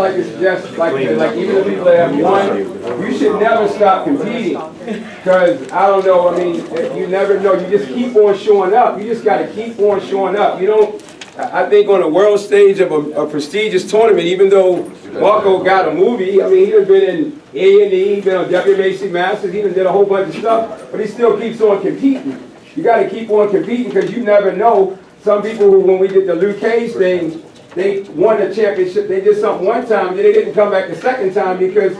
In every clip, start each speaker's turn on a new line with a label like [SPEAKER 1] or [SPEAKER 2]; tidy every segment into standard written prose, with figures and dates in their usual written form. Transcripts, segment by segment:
[SPEAKER 1] like to suggest, like even the people that have won, you should never stop competing. Because, I don't know, I mean, you never know. You just keep on showing up. You just got to keep on showing up. You don't, I think on the world stage of a prestigious tournament, even though Marco got a movie, I mean, he done been in A&E, he been on WMAC Masters, he done did a whole bunch of stuff, but he still keeps on competing. You got to keep on competing because you never know. Some people who, when we did the Luke Cage thing, they won the championship, they did something one time, then they didn't come back the second time because,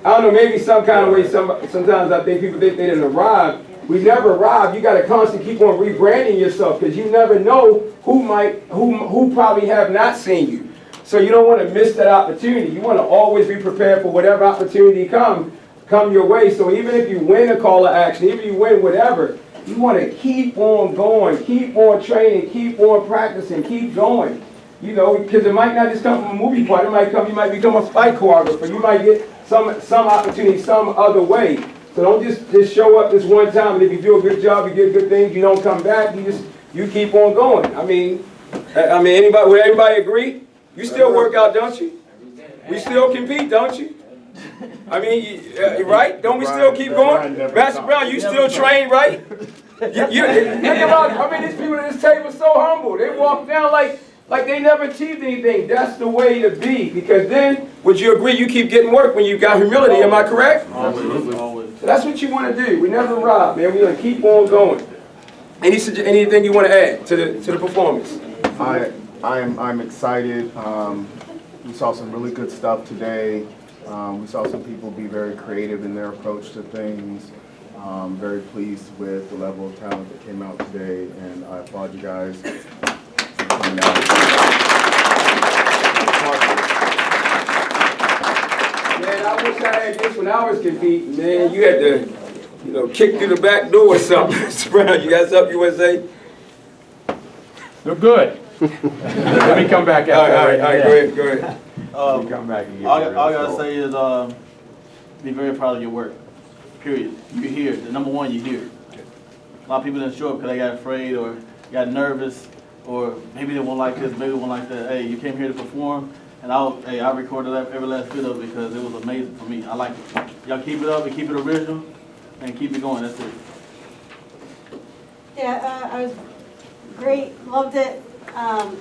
[SPEAKER 1] I don't know, maybe some kind of way, sometimes I think people think they didn't arrive. We never arrive. You got to constantly keep on rebranding yourself because you never know who probably have not seen you. So you don't want to miss that opportunity. You want to always be prepared for whatever opportunity come your way. So even if you win a call to action, even if you win whatever, you want to keep on going, keep on training, keep on practicing, keep going. You know, because it might not just come from a movie part. It might come, you might become a fight choreographer. You might get some opportunity some other way. So don't just show up this one time, and if you do a good job, you get good things, you don't come back, you keep on going. I mean, would everybody agree? You still work out, don't you? We still compete, don't you? I mean, right? Don't we still keep going? Master Brown, you still train, right? Think about, I mean, these people at this table are so humble. They walk down like they never achieved anything. That's the way to be. Because then, would you agree, you keep getting work when you got humility, am I correct?
[SPEAKER 2] Absolutely. Always.
[SPEAKER 1] So that's what you want to do. We never rob, man. We're going to keep on going. Anything you want to add to the performance?
[SPEAKER 3] I'm excited. We saw some really good stuff today. We saw some people be very creative in their approach to things. Very pleased with the level of talent that came out today, and I applaud you guys for coming out.
[SPEAKER 1] Man, I wish I had this when I was competing, man. You had to, kick through the back door or something. Mr. Brown, you guys up, USA?
[SPEAKER 4] Look good. Let me come back after.
[SPEAKER 1] All right, go ahead.
[SPEAKER 4] Let me come back and
[SPEAKER 2] All I gotta say is be very proud of your work. Period. You're here. The number one, you're here. A lot of people didn't show up because they got afraid or got nervous or maybe they won't like this, maybe they won't like that. Hey, you came here to perform, and I recorded every last bit of it because it was amazing for me. I like it. Y'all keep it up and keep it original and keep it going. That's it.
[SPEAKER 5] Yeah, I was great. Loved it.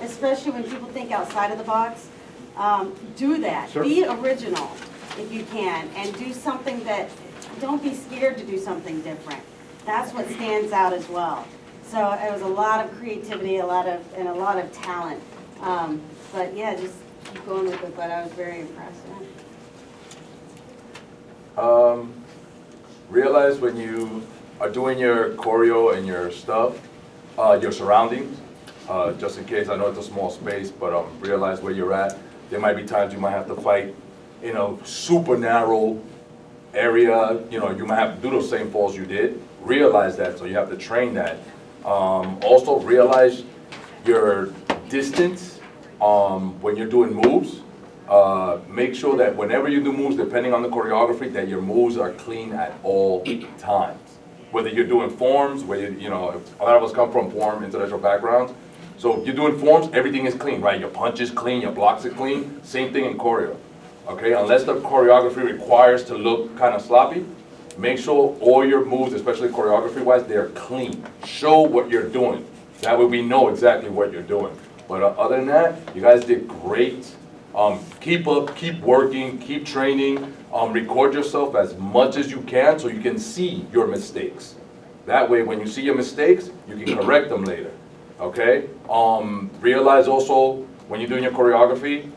[SPEAKER 5] Especially when people think outside of the box. Do that. Sure. Be original if you can, and do something that, don't be scared to do something different. That's what stands out as well. So it was a lot of creativity, a lot of talent. But yeah, just keep going with it, but I was very impressed. Yeah.
[SPEAKER 6] Realize when you are doing your choreo and your stuff, your surroundings, just in case, I know it's a small space, but realize where you're at. There might be times you might have to fight in a super narrow area. You might have to do those same falls you did. Realize that, so you have to train that. Also realize your distance when you're doing moves. Make sure that whenever you do moves, depending on the choreography, that your moves are clean at all times. Whether you're doing forms, where a lot of us come from form international backgrounds. So if you're doing forms, everything is clean, right? Your punch is clean, your blocks are clean. Same thing in choreo, okay? Unless the choreography requires to look kind of sloppy, make sure all your moves, especially choreography-wise, they're clean. Show what you're doing. That way we know exactly what you're doing. But other than that, you guys did great. Keep up, keep working, keep training. Record yourself as much as you can so you can see your mistakes. That way, when you see your mistakes, you can correct them later. Okay? Realize also, when you're doing your choreography,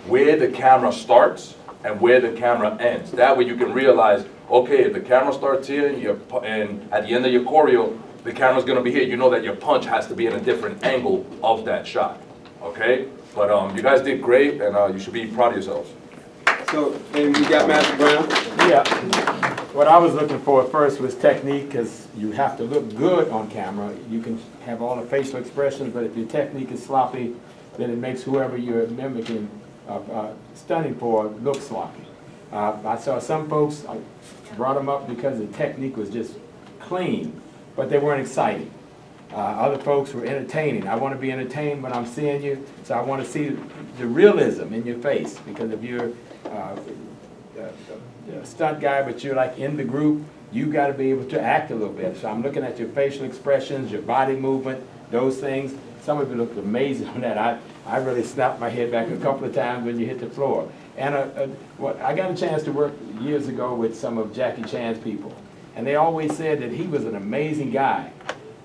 [SPEAKER 6] where the camera starts and where the camera ends. That way you can realize, okay, if the camera starts here and at the end of your choreo, the camera's gonna be here, you know that your punch has to be in a different angle of that shot. Okay? But you guys did great, and you should be proud of yourselves.
[SPEAKER 1] So, and you got Master Brown?
[SPEAKER 4] Yeah. What I was looking for at first was technique, because you have to look good on camera. You can have all the facial expressions, but if your technique is sloppy, then it makes whoever you're mimicking, stunning for, look sloppy. I saw some folks, I brought them up because the technique was just clean, but they weren't exciting. Other folks were entertaining. I want to be entertained when I'm seeing you, so I want to see the realism in your face. Because if you're a stunt guy, but you're like in the group, you got to be able to act a little bit. So I'm looking at your facial expressions, your body movement, those things. Some of you looked amazing on that. I really snapped my head back a couple of times when you hit the floor. And I got a chance to work years ago with some of Jackie Chan's people. And they always said that he was an amazing guy.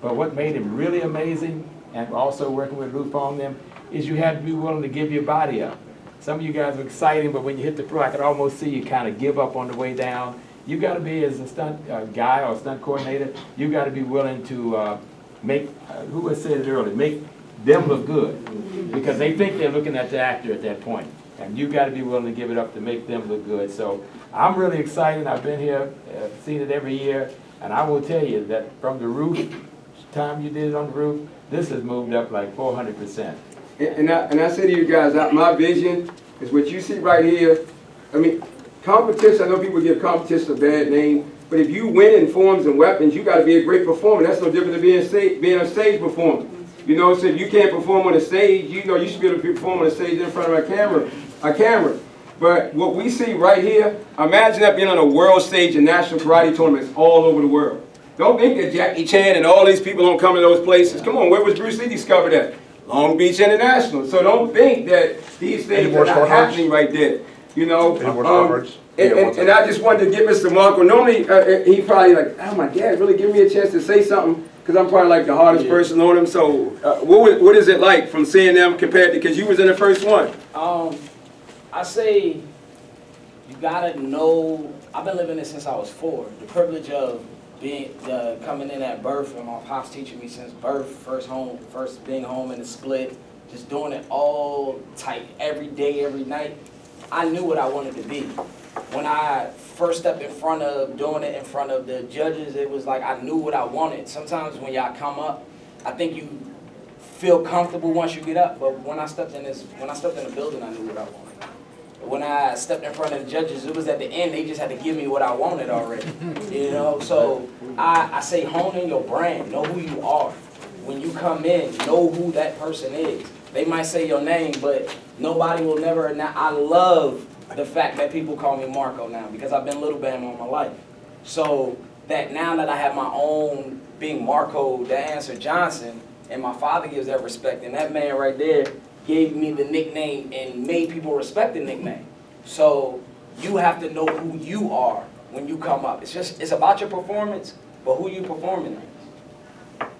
[SPEAKER 4] But what made him really amazing, and also working with Lou Fong them, is you had to be willing to give your body up. Some of you guys are exciting, but when you hit the floor, I could almost see you kind of give up on the way down. You got to be, as a stunt guy or stunt coordinator, you got to be willing to make, who has said it earlier, make them look good. Because they think they're looking at the actor at that point. And you got to be willing to give it up to make them look good. So I'm really excited. I've been here, seen it every year, and I will tell you that from the roof, time you did it on the roof, this has moved up like 400%.
[SPEAKER 1] And I say to you guys, my vision is what you see right here. I mean, competition, I know people give competition a bad name, but if you win in forms and weapons, you got to be a great performer. That's no different than being a stage performer. You know, so if you can't perform on a stage, you know you should be able to perform on a stage in front of a camera. But what we see right here, imagine that being on a world stage in national karate tournaments all over the world. Don't think that Jackie Chan and all these people don't come to those places. Come on, where was Bruce Lee discovered at? Long Beach International. So don't think that these things are not happening right there. You know, and I just wanted to get Mr. Marco. Normally, he probably like, oh my God, really give me a chance to say something, because I'm probably like the hardest person on him. So what is it like from seeing them compared to, because you was in the first one?
[SPEAKER 7] I say you gotta know, I've been living this since I was 4. The privilege of being coming in at birth, and my pops teaching me since birth, first being home in the split, just doing it all tight, every day, every night. I knew what I wanted to be. When I first stepped in front of doing it in front of the judges, it was like I knew what I wanted. Sometimes when y'all come up, I think you feel comfortable once you get up. But when I stepped in the building, I knew what I wanted. When I stepped in front of the judges, it was at the end, they just had to give me what I wanted already. You know, so I say hone in your brand, know who you are. When you come in, know who that person is. They might say your name, but nobody will never. Now, I love the fact that people call me Marco now, because I've been Little Bam all my life. So that now that I have my own, being Marco the Answer Johnson, and my father gives that respect, and that man right there gave me the nickname and made people respect the nickname. So you have to know who you are when you come up. It's about your performance, but who you performing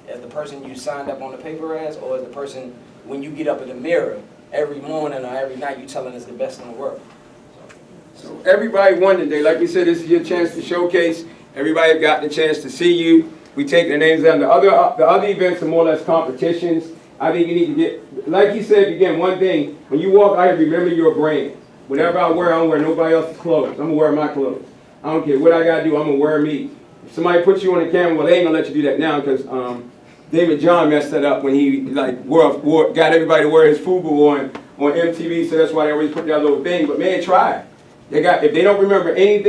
[SPEAKER 7] as the person you signed up on the paper as, or as the person when you get up in the mirror every morning or every night you telling us the best in the world.
[SPEAKER 1] So everybody won today. Like we said, this is your chance to showcase. Everybody got the chance to see you. We take the names down. The other events are more or less competitions. I think you need to get, like he said again, one thing, when you walk out here, remember your brand. Whatever I don't wear nobody else's clothes. I'm going to wear my clothes. I don't care what I got to do, I'm going to wear me. If somebody puts you on the camera, well, they ain't going to let you do that now, because David John messed that up when he like got everybody to wear his FUBU on MTV, so that's why they always put that little thing. But man, try it. If they don't remember anything,